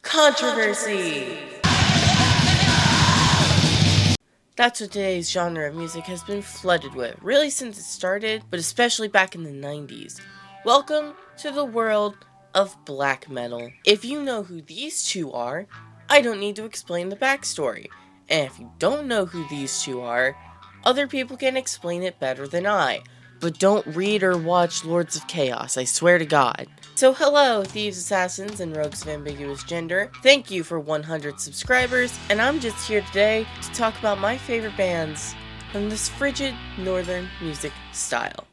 Controversy! That's what today's genre of music has been flooded with, really since it started, but especially back in the 90s. Welcome to the world of black metal. If you know who these two are, I don't need to explain the backstory. And if you don't know who these two are, other people can explain it better than I. But don't read or watch Lords of Chaos, I swear to God. So hello, Thieves, Assassins, and Rogues of Ambiguous Gender. Thank you for 100 subscribers, and I'm just here today to talk about my favorite bands from this frigid northern music style.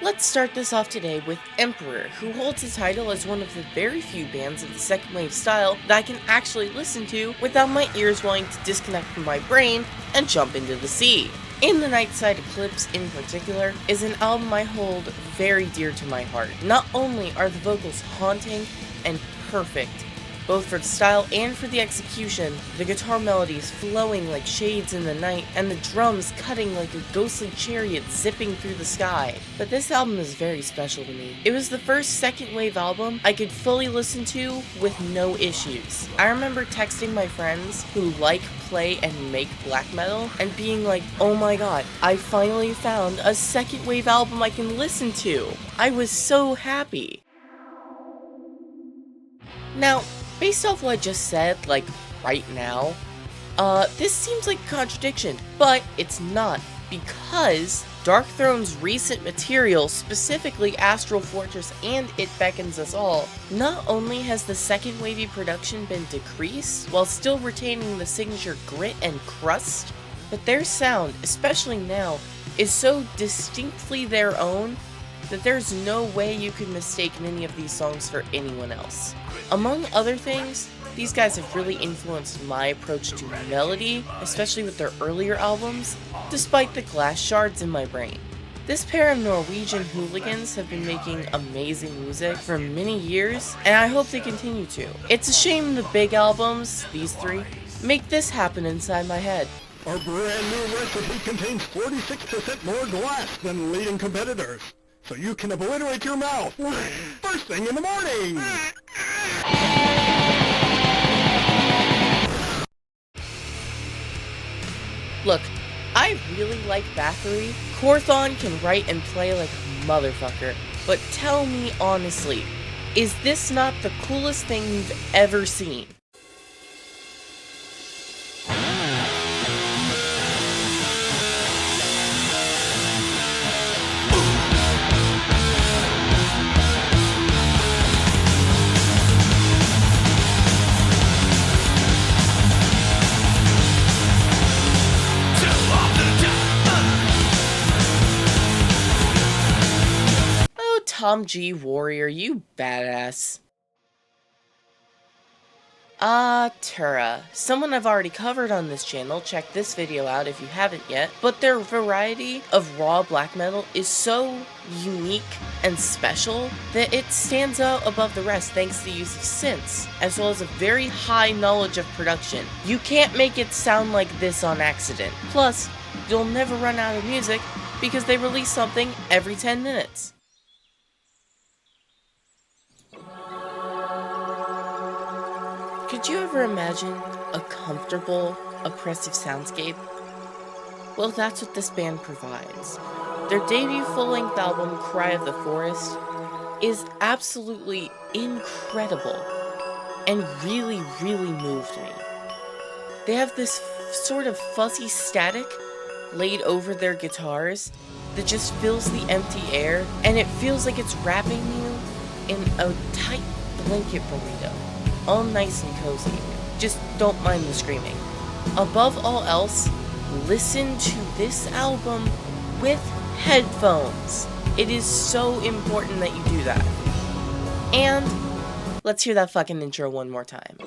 Let's start this off today with Emperor, who holds the title as one of the very few bands of the second wave style that I can actually listen to without my ears wanting to disconnect from my brain and jump into the sea. In the Nightside Eclipse in particular is an album I hold very dear to my heart. Not only are the vocals haunting and perfect, both for the style and for the execution, the guitar melodies flowing like shades in the night, and the drums cutting like a ghostly chariot zipping through the sky. But this album is very special to me. It was the first second wave album I could fully listen to with no issues. I remember texting my friends who play, and make black metal, and being like, oh my god, I finally found a second wave album I can listen to. I was so happy. Now, based off what I just said, right now, this seems like a contradiction, but it's not, because Darkthrone's recent material, specifically Astral Fortress and It Beckons Us All, not only has the second wavy production been decreased, while still retaining the signature grit and crust, but their sound, especially now, is so distinctly their own that there's no way you could mistake any of these songs for anyone else. Among other things, these guys have really influenced my approach to melody, especially with their earlier albums, despite the glass shards in my brain. This pair of Norwegian hooligans have been making amazing music for many years, and I hope they continue to. It's a shame the big albums, these three, make this happen inside my head. Our brand new recipe contains 46% more glass than leading competitors, so you can obliterate your mouth first thing in the morning! Look, I really like Bathory. Quorthon can write and play like a motherfucker, but tell me honestly, is this not the coolest thing you've ever seen? Tom G. Warrior, you badass. Tura, someone I've already covered on this channel, check this video out if you haven't yet, but their variety of raw black metal is so unique and special that it stands out above the rest thanks to the use of synths, as well as a very high knowledge of production. You can't make it sound like this on accident. Plus, you'll never run out of music because they release something every 10 minutes. Could you ever imagine a comfortable, oppressive soundscape? Well, that's what this band provides. Their debut full-length album, Cry of the Forest, is absolutely incredible and really, really moved me. They have this sort of fuzzy static laid over their guitars that just fills the empty air, and it feels like it's wrapping you in a tight blanket burrito. All nice and cozy. Just don't mind the screaming. Above all else, listen to this album with headphones. It is so important that you do that. And let's hear that fucking intro one more time.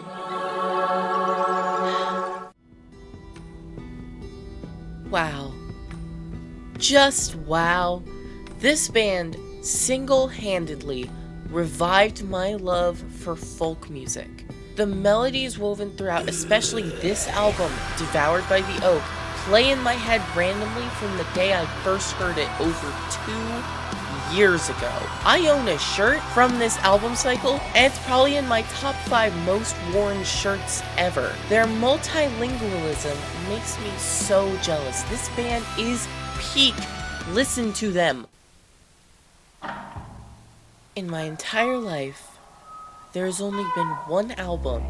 Wow. Just wow. This band single-handedly revived my love for folk music. The melodies woven throughout, especially this album, Devoured by the Oak, play in my head randomly from the day I first heard it over 2 years ago. I own a shirt from this album cycle, and it's probably in my top 5 most worn shirts ever. Their multilingualism makes me so jealous. This band is peak. Listen to them. In my entire life, there has only been one album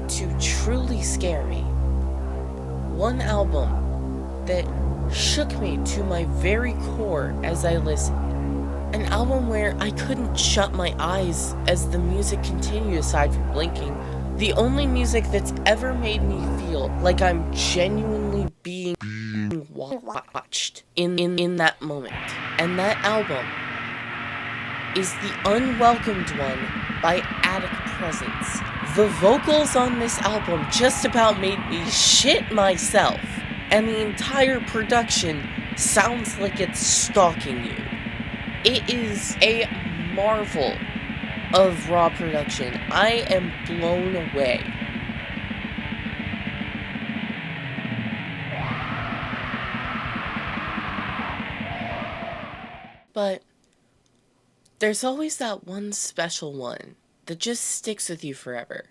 to truly scare me. One album that shook me to my very core as I listened. An album where I couldn't shut my eyes as the music continued aside from blinking. The only music that's ever made me feel like I'm genuinely being watched in that moment. And that album is The Unwelcomed One by Attic Presence. The vocals on this album just about made me shit myself, and the entire production sounds like it's stalking you. It is a marvel of raw production. I am blown away. But there's always that one special one that just sticks with you forever.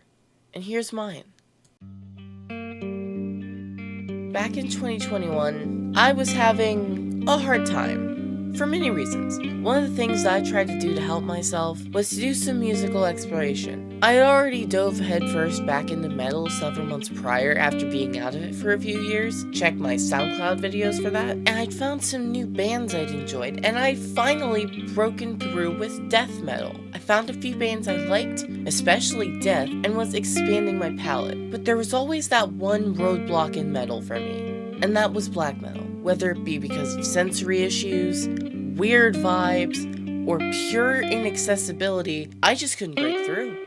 And here's mine. Back in 2021, I was having a hard time. For many reasons. One of the things I tried to do to help myself was to do some musical exploration. I had already dove headfirst back into metal several months prior after being out of it for a few years. Check my SoundCloud videos for that. And I'd found some new bands I'd enjoyed, and I'd finally broken through with death metal. I found a few bands I liked, especially death, and was expanding my palette. But there was always that one roadblock in metal for me, and that was black metal. Whether it be because of sensory issues, weird vibes, or pure inaccessibility, I just couldn't break through.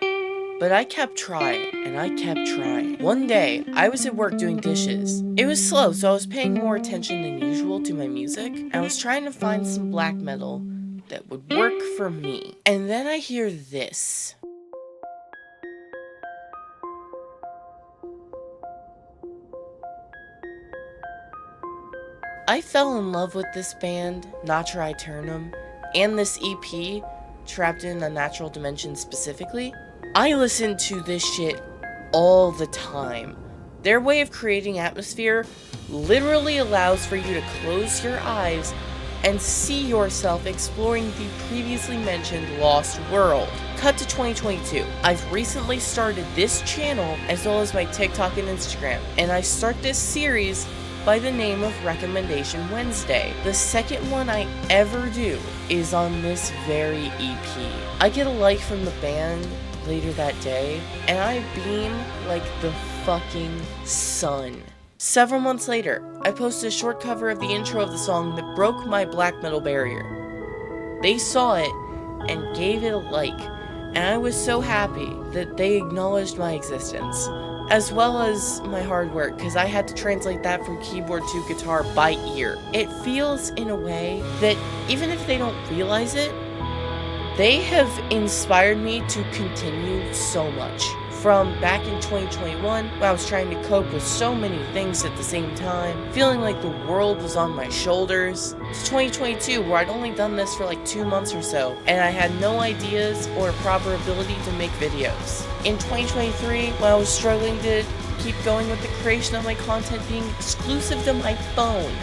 But I kept trying, and I kept trying. One day, I was at work doing dishes. It was slow, so I was paying more attention than usual to my music. I was trying to find some black metal that would work for me. And then I hear this. I fell in love with this band, Natural Aeternum, and this EP, Trapped in a Natural Dimension specifically. I listen to this shit all the time. Their way of creating atmosphere literally allows for you to close your eyes and see yourself exploring the previously mentioned Lost World. Cut to 2022. I've recently started this channel as well as my TikTok and Instagram, and I start this series by the name of Recommendation Wednesday. The second one I ever do is on this very EP. I get a like from the band later that day, and I beam like the fucking sun. Several months later, I posted a short cover of the intro of the song that broke my black metal barrier. They saw it and gave it a like, and I was so happy that they acknowledged my existence, as well as my hard work, because I had to translate that from keyboard to guitar by ear. It feels in a way that even if they don't realize it, they have inspired me to continue so much. From back in 2021, when I was trying to cope with so many things at the same time, feeling like the world was on my shoulders, to 2022, where I'd only done this for like 2 months or so, and I had no ideas or proper ability to make videos. In 2023, when I was struggling to keep going with the creation of my content being exclusive to my phone.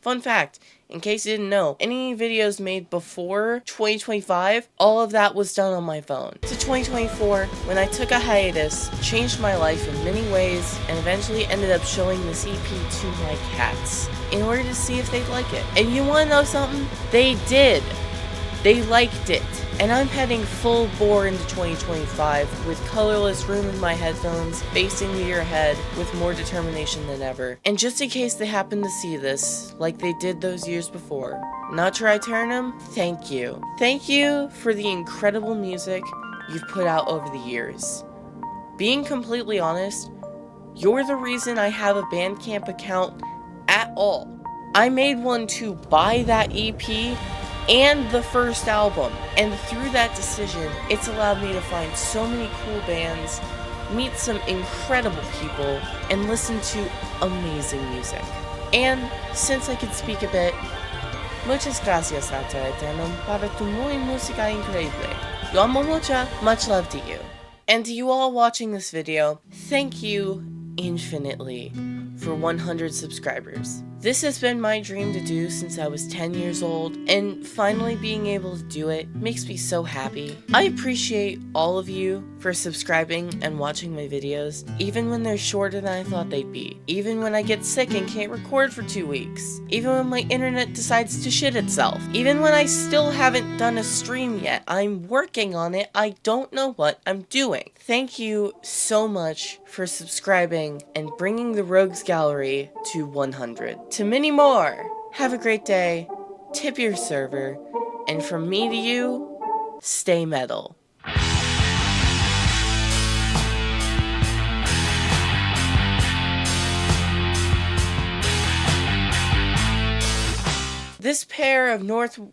Fun fact, in case you didn't know, any videos made before 2025, all of that was done on my phone. To 2024, when I took a hiatus, changed my life in many ways, and eventually ended up showing this EP to my cats in order to see if they'd like it. And you wanna know something? They did. They liked it. And I'm heading full bore into 2025 with Colorless Room in my headphones, facing the year ahead with more determination than ever. And just in case they happen to see this, like they did those years before, Natural Aeternum, thank you. Thank you for the incredible music you've put out over the years. Being completely honest, you're the reason I have a Bandcamp account at all. I made one to buy that EP and the first album, and through that decision, it's allowed me to find so many cool bands, meet some incredible people, and listen to amazing music. And since I could speak a bit, Muchas gracias, Ata Eternum, para tu muy música increíble. Yo amo mucho, much love to you. And to you all watching this video, thank you infinitely for 100 subscribers. This has been my dream to do since I was 10 years old, and finally being able to do it makes me so happy. I appreciate all of you for subscribing and watching my videos, even when they're shorter than I thought they'd be, even when I get sick and can't record for 2 weeks, even when my internet decides to shit itself, even when I still haven't done a stream yet. I'm working on it, I don't know what I'm doing. Thank you so much for subscribing and bringing the Rogues Gallery to 100. To many more, have a great day, tip your server, and from me to you, stay metal. This pair of Norwegian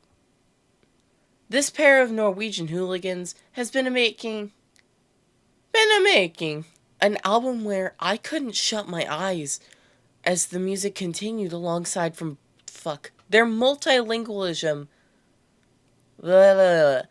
hooligans has been making an album where I couldn't shut my eyes as the music continued alongside their multilingualism. Blah, blah, blah.